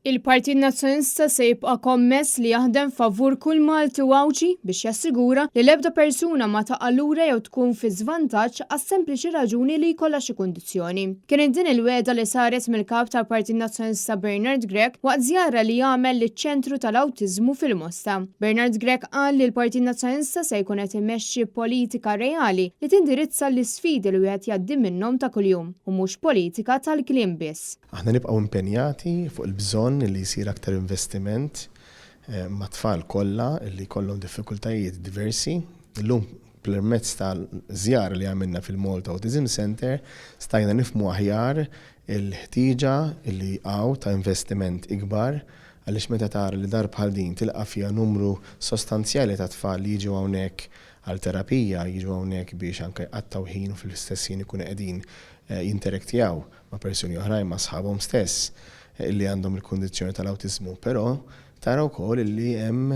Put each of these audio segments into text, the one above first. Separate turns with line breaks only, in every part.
Il-Partit Nazzjonista se jibqa' kommess li jaħdem favur kull Malti u Awċi biex jassigura li l-ebda persuna ma taqa' lura jew tkun fi żvantaġġ għas-sempliċi raġuni li jkollha xi kundizzjoni. Kienet din il-wegħda li saret mill-kap tal-Partit Nazzjonista Bernard Grech waqt żjara li jagħmel liċ-ċentru tal-Awtiżmu fil-Mosta. Bernard Grech qal li l-Partit Nazzjonista se jkun qed imexxi politika reali li tindirizza l-isfidi li wieħed jgħaddi minnhom ta' kuljum u mhux politika tal-kliem biss.
Aħna nibqgħu impenjati fuq il-bżonn li jsir aktar investiment ma' tfal kollha li jkollhom diffikultajiet diversi. Illum permezz tal-żjara li għamilna fil-Malta Autism Center stajna nifhmu aħjar il-ħtieġa li hawn ta' investiment ikbar għaliex meta tara li dar bħal din tilqa' fiha numru sostanzjali ta' tfal li jiġu hawnhekk għal terapija, jiġu hawnhekk biex anke jqattaw ħin u fl-istess ħin ikunu qegħdin jinteraktjaw ma' persuni oħrajn ma' sħabhom stess li għandhom il-kondizzjoni tal-awtiżmu, però tara wkoll li hemm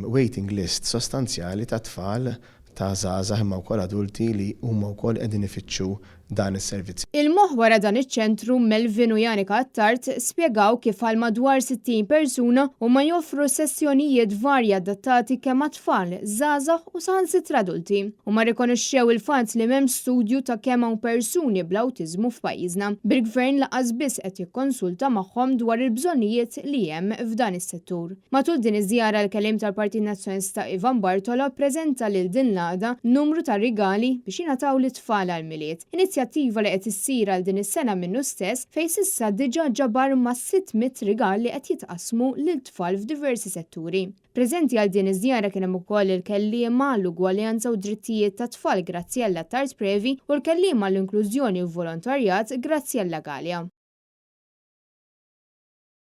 waiting list sostanzjali ta' tfal ta' żgħażagħ imma wkoll adulti li huma wkoll qegħdin ifittxu dan is-servizz.
Il-moħħ wara dan iċ-ċentru Melvin u Janika Attart spjegaw kif għal madwar 60 persuna huma joffru sessjonijiet varji adattati kemm għat-tfal, żgħażagħ u saħansitra adulti. Huma rikonoxxew il-fatt li m'hemm studju ta' kemm hawn persuni bl-awtiżmu f'pajjiżna. Bil-gvern laqas biss qed jikkonsulta magħhom dwar il-bżonnijiet li hemm f'dan is-settur. Matul din iż-żjara l-keliem tal-Partit Nazzjonista Ivan Bartola ppreżenta lil din l-għada numru ta' rigali biex jingħataw lit-tfal għall-miliet. Inizjattiva li qed issir għal din is-sena minnu stess fejn s'issa diġà ġabar ma' 600 rigal li qed jitqasmu lil tfal f'diversi setturi. Preżenti għal din iż-żjara kien hemm ukoll il-kelliema għall-ugwaljanza u drittijiet tat tfal grazzi għall Attart Previ u l-kelliema għall-inklużjoni u volontarjat grazzi għall Galja.